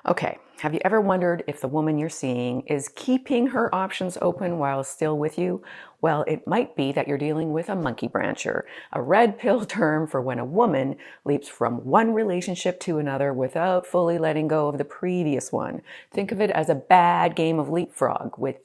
Okay, have you ever wondered if the woman you're seeing is keeping her options open while still with you? Well, it might be that you're dealing with a monkey brancher, a red pill term for when a woman leaps from one relationship to another without fully letting go of the previous one. Think of it as a bad game of leapfrog with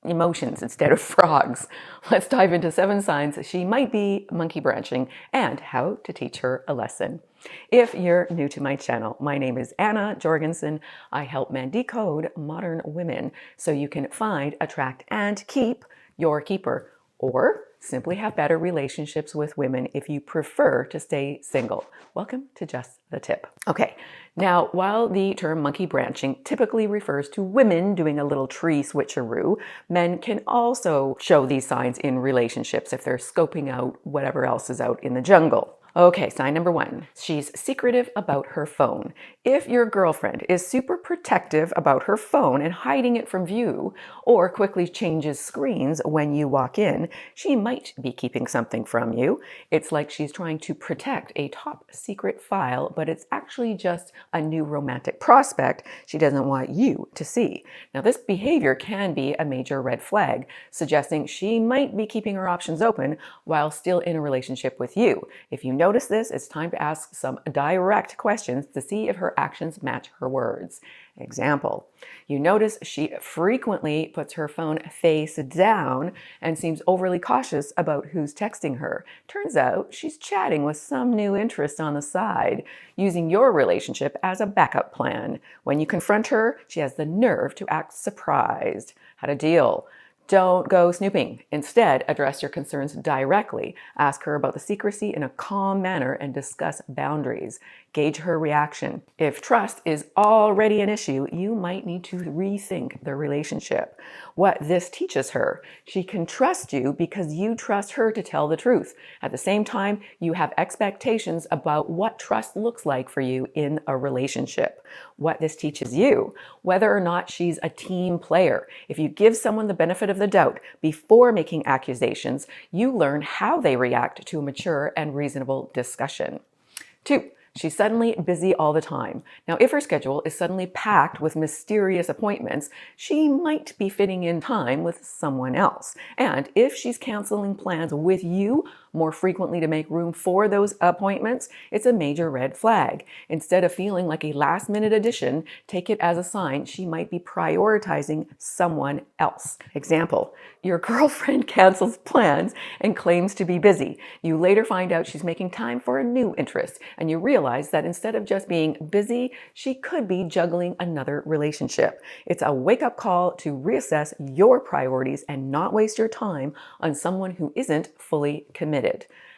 emotions instead of frogs. Let's dive into 7 signs she might be monkey branching and how to teach her a lesson. If you're new to my channel, my name is Anna Jorgensen. I help men decode modern women so you can find, attract, and keep your keeper, or simply have better relationships with women if you prefer to stay single. Welcome to Just the Tip. Okay, now while the term monkey branching typically refers to women doing a little tree switcheroo, men can also show these signs in relationships if they're scoping out whatever else is out in the jungle. Okay, sign number 1. She's secretive about her phone. If your girlfriend is super protective about her phone and hiding it from view, or quickly changes screens when you walk in, she might be keeping something from you. It's like she's trying to protect a top secret file, but it's actually just a new romantic prospect she doesn't want you to see. Now, this behavior can be a major red flag, suggesting she might be keeping her options open while still in a relationship with you. If you notice this, it's time to ask some direct questions to see if her actions match her words. Example, you notice she frequently puts her phone face down and seems overly cautious about who's texting her. Turns out she's chatting with some new interest on the side, using your relationship as a backup plan. When you confront her, she has the nerve to act surprised. How to deal? Don't go snooping. Instead, address your concerns directly. Ask her about the secrecy in a calm manner and discuss boundaries. Gauge her reaction. If trust is already an issue, you might need to rethink the relationship. What this teaches her: she can trust you because you trust her to tell the truth. At the same time, you have expectations about what trust looks like for you in a relationship. What this teaches you: whether or not she's a team player. If you give someone the benefit of the doubt before making accusations, you learn how they react to a mature and reasonable discussion. 2. She's suddenly busy all the time. Now, if her schedule is suddenly packed with mysterious appointments, she might be fitting in time with someone else. And if she's canceling plans with you more frequently to make room for those appointments, it's a major red flag. Instead of feeling like a last-minute addition, take it as a sign she might be prioritizing someone else. Example, your girlfriend cancels plans and claims to be busy. You later find out she's making time for a new interest, and you realize that instead of just being busy, she could be juggling another relationship. It's a wake-up call to reassess your priorities and not waste your time on someone who isn't fully committed.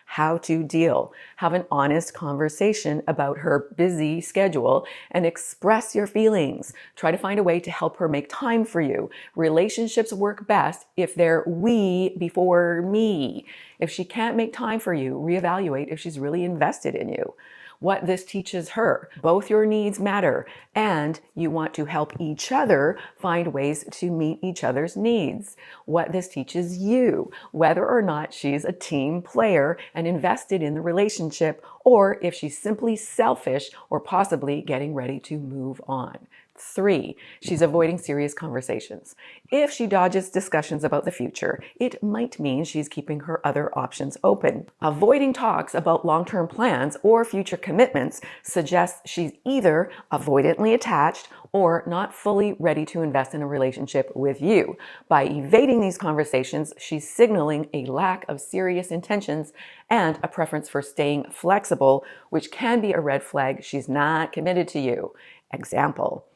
How to deal: have an honest conversation about her busy schedule and express your feelings. Try to find a way to help her make time for you. Relationships work best if they're we before me. If she can't make time for you, reevaluate if she's really invested in you. What this teaches her: both your needs matter, and you want to help each other find ways to meet each other's needs. What this teaches you: whether or not she's a team player and invested in the relationship, or if she's simply selfish or possibly getting ready to move on. 3, she's avoiding serious conversations. If she dodges discussions about the future, it might mean she's keeping her other options open. Avoiding talks about long-term plans or future commitments suggests she's either avoidantly attached or not fully ready to invest in a relationship with you. By evading these conversations, she's signaling a lack of serious intentions and a preference for staying flexible, which can be a red flag she's not committed to you. Example,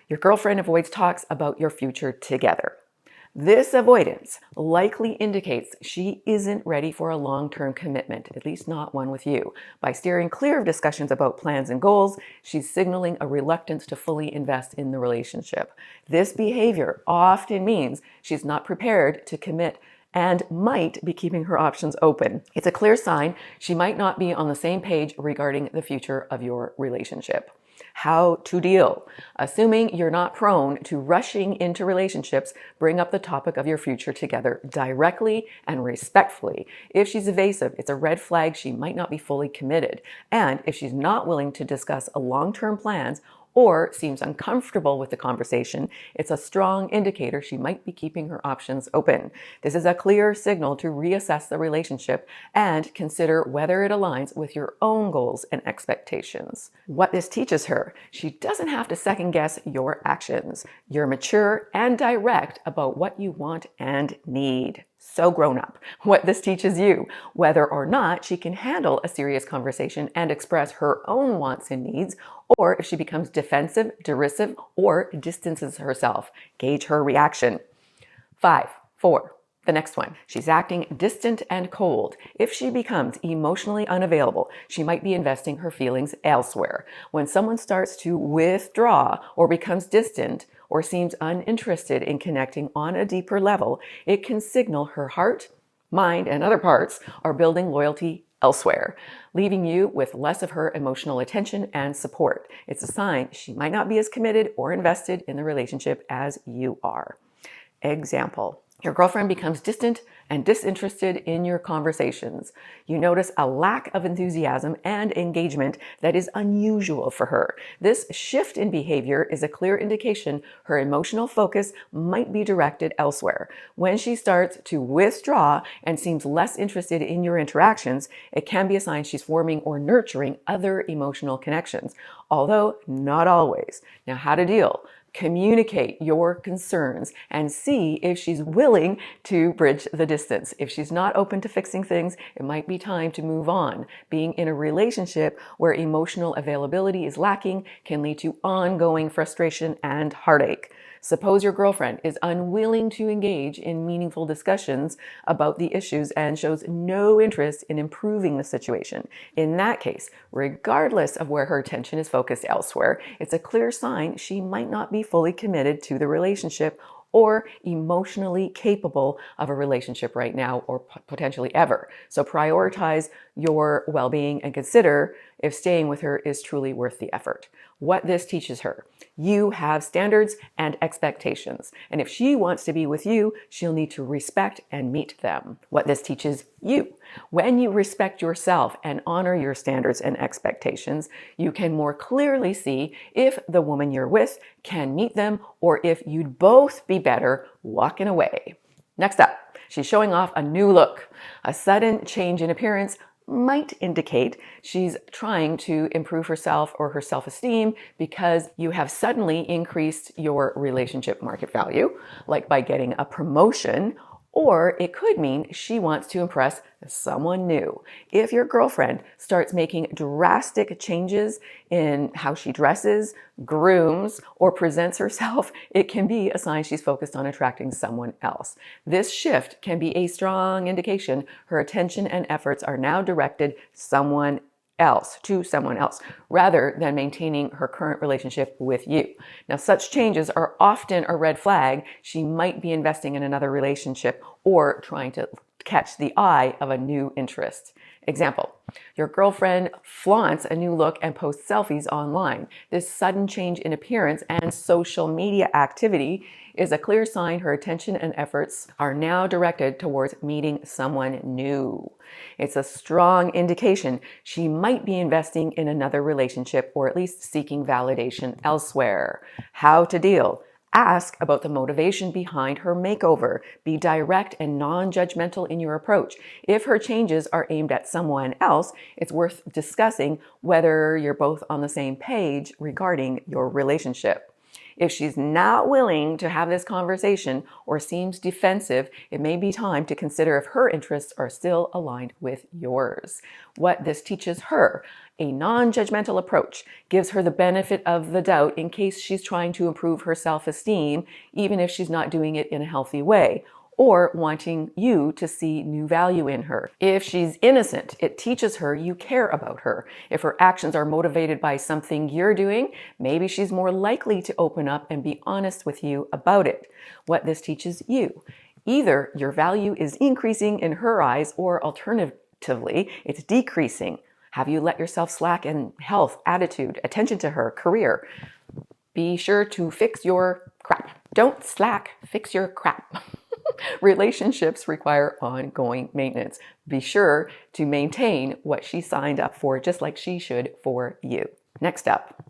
your girlfriend avoids talks about your future together. This avoidance likely indicates she isn't ready for a long-term commitment, at least not one with you. By steering clear of discussions about plans and goals, she's signaling a reluctance to fully invest in the relationship. This behavior often means she's not prepared to commit and might be keeping her options open. It's a clear sign she might not be on the same page regarding the future of your relationship. How to deal: assuming you're not prone to rushing into relationships, bring up the topic of your future together directly and respectfully. If she's evasive, it's a red flag she might not be fully committed. And if she's not willing to discuss long-term plans or seems uncomfortable with the conversation, it's a strong indicator she might be keeping her options open. This is a clear signal to reassess the relationship and consider whether it aligns with your own goals and expectations. What this teaches her, she doesn't have to second guess your actions. You're mature and direct about what you want and need. So grown up. What this teaches you, whether or not she can handle a serious conversation and express her own wants and needs, or if she becomes defensive, derisive, or distances herself. Gauge her reaction. 4. The next one. She's acting distant and cold. If she becomes emotionally unavailable, she might be investing her feelings elsewhere. When someone starts to withdraw or becomes distant or seems uninterested in connecting on a deeper level, it can signal her heart, mind, and other parts are building loyalty elsewhere, leaving you with less of her emotional attention and support. It's a sign she might not be as committed or invested in the relationship as you are. Example. Your girlfriend becomes distant and disinterested in your conversations. You notice a lack of enthusiasm and engagement that is unusual for her. This shift in behavior is a clear indication her emotional focus might be directed elsewhere. When she starts to withdraw and seems less interested in your interactions, it can be a sign she's forming or nurturing other emotional connections, although not always. Now, how to deal? Communicate your concerns and see if she's willing to bridge the distance. If she's not open to fixing things, it might be time to move on. Being in a relationship where emotional availability is lacking can lead to ongoing frustration and heartache. Suppose your girlfriend is unwilling to engage in meaningful discussions about the issues and shows no interest in improving the situation. In that case, regardless of where her attention is focused elsewhere, it's a clear sign she might not be fully committed to the relationship or emotionally capable of a relationship right now or potentially ever. So prioritize your well-being and consider if staying with her is truly worth the effort. What this teaches her, you have standards and expectations, and if she wants to be with you, she'll need to respect and meet them. What this teaches you, when you respect yourself and honor your standards and expectations, you can more clearly see if the woman you're with can meet them or if you'd both be better walking away. Next up, she's showing off a new look. A sudden change in appearance might indicate she's trying to improve herself or her self-esteem because you have suddenly increased your relationship market value, like by getting a promotion, or it could mean she wants to impress someone new. If your girlfriend starts making drastic changes in how she dresses, grooms, or presents herself, it can be a sign she's focused on attracting someone else. This shift can be a strong indication her attention and efforts are now directed to someone else, rather than maintaining her current relationship with you. Now, such changes are often a red flag. She might be investing in another relationship or trying to catch the eye of a new interest. Example, your girlfriend flaunts a new look and posts selfies online. This sudden change in appearance and social media activity is a clear sign her attention and efforts are now directed towards meeting someone new. It's a strong indication she might be investing in another relationship or at least seeking validation elsewhere. How to deal? Ask about the motivation behind her makeover. Be direct and non-judgmental in your approach. If her changes are aimed at someone else, it's worth discussing whether you're both on the same page regarding your relationship. If she's not willing to have this conversation or seems defensive, it may be time to consider if her interests are still aligned with yours. What this teaches her, a non-judgmental approach, gives her the benefit of the doubt in case she's trying to improve her self-esteem, even if she's not doing it in a healthy way, or wanting you to see new value in her. If she's innocent, it teaches her you care about her. If her actions are motivated by something you're doing, maybe she's more likely to open up and be honest with you about it. What this teaches you, either your value is increasing in her eyes or alternatively, it's decreasing. Have you let yourself slack in health, attitude, attention to her, career? Be sure to fix your crap. Don't slack, fix your crap. Relationships require ongoing maintenance. Be sure to maintain what she signed up for, just like she should for you. Next up,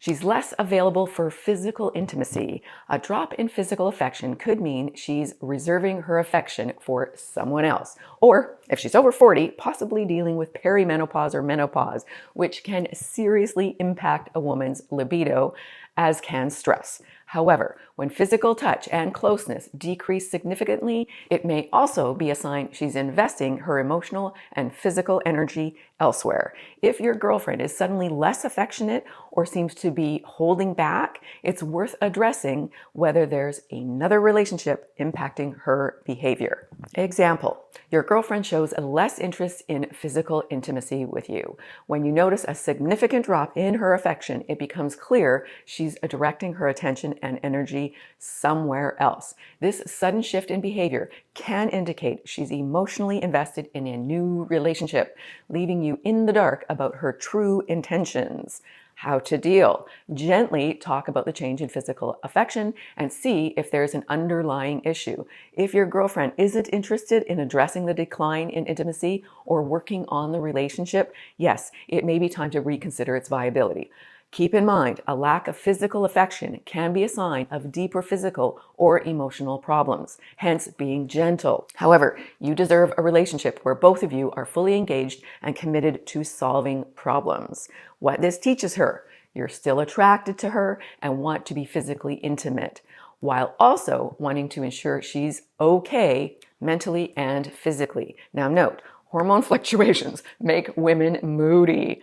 She's less available for physical intimacy. A drop in physical affection could mean she's reserving her affection for someone else. Or, if she's over 40, possibly dealing with perimenopause or menopause, which can seriously impact a woman's libido, as can stress. However, when physical touch and closeness decrease significantly, it may also be a sign she's investing her emotional and physical energy elsewhere. If your girlfriend is suddenly less affectionate or seems to be holding back, it's worth addressing whether there's another relationship impacting her behavior. Example, your girlfriend shows less interest in physical intimacy with you. When you notice a significant drop in her affection, it becomes clear she's directing her attention and energy somewhere else. This sudden shift in behavior can indicate she's emotionally invested in a new relationship, leaving you in the dark about her true intentions. How to deal. Gently talk about the change in physical affection and see if there's an underlying issue. If your girlfriend isn't interested in addressing the decline in intimacy or working on the relationship, yes, it may be time to reconsider its viability. Keep in mind, a lack of physical affection can be a sign of deeper physical or emotional problems, hence being gentle. However, you deserve a relationship where both of you are fully engaged and committed to solving problems. What this teaches her, you're still attracted to her and want to be physically intimate, while also wanting to ensure she's okay mentally and physically. Now note, hormone fluctuations make women moody.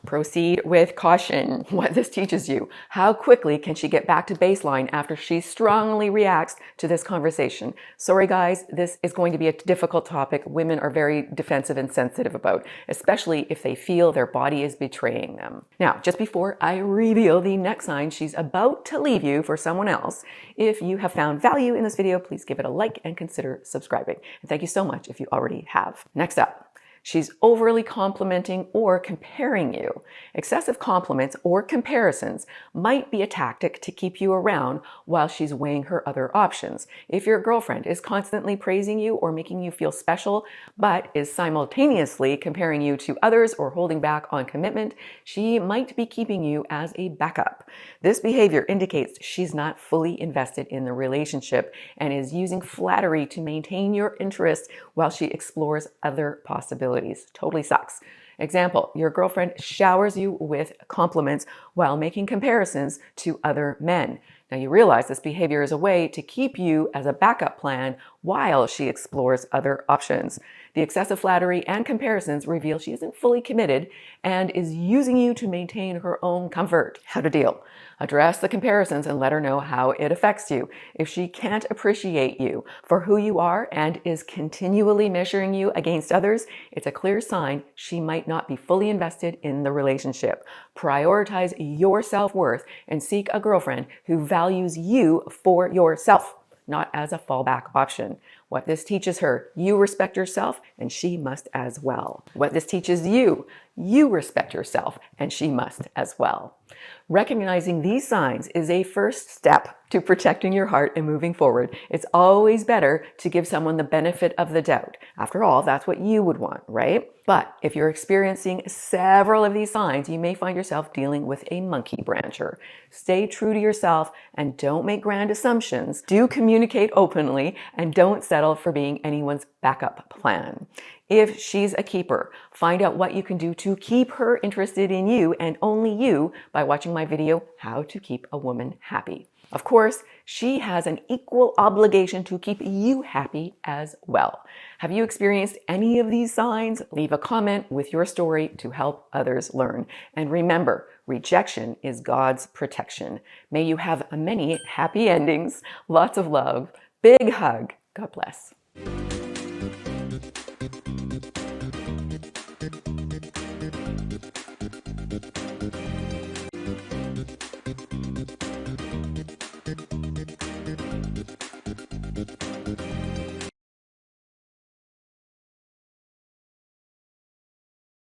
Proceed with caution. What this teaches you. How quickly can she get back to baseline after she strongly reacts to this conversation? Sorry guys, this is going to be a difficult topic women are very defensive and sensitive about, especially if they feel their body is betraying them. Now, just before I reveal the next sign she's about to leave you for someone else, if you have found value in this video, please give it a like and consider subscribing. And thank you so much if you already have. Next up. She's overly complimenting or comparing you. Excessive compliments or comparisons might be a tactic to keep you around while she's weighing her other options. If your girlfriend is constantly praising you or making you feel special, but is simultaneously comparing you to others or holding back on commitment, she might be keeping you as a backup. This behavior indicates she's not fully invested in the relationship and is using flattery to maintain your interest while she explores other possibilities. Totally sucks. Example, your girlfriend showers you with compliments while making comparisons to other men. Now you realize this behavior is a way to keep you as a backup plan while she explores other options. The excessive flattery and comparisons reveal she isn't fully committed and is using you to maintain her own comfort. How to deal? Address the comparisons and let her know how it affects you. If she can't appreciate you for who you are and is continually measuring you against others, it's a clear sign she might not be fully invested in the relationship. Prioritize your self-worth and seek a girlfriend who values you for yourself, not as a fallback option. What this teaches her, you respect yourself and she must as well. What this teaches you, you respect yourself and she must as well. Recognizing these signs is a first step to protecting your heart and moving forward. It's always better to give someone the benefit of the doubt. After all, that's what you would want, right? But if you're experiencing several of these signs, you may find yourself dealing with a monkey brancher. Stay true to yourself and don't make grand assumptions. Do communicate openly and don't settle for being anyone's backup plan. If she's a keeper, find out what you can do to keep her interested in you and only you by watching my video, How to Keep a Woman Happy. Of course, she has an equal obligation to keep you happy as well. Have you experienced any of these signs? Leave a comment with your story to help others learn. And remember, rejection is God's protection. May you have many happy endings, lots of love, big hug. God bless.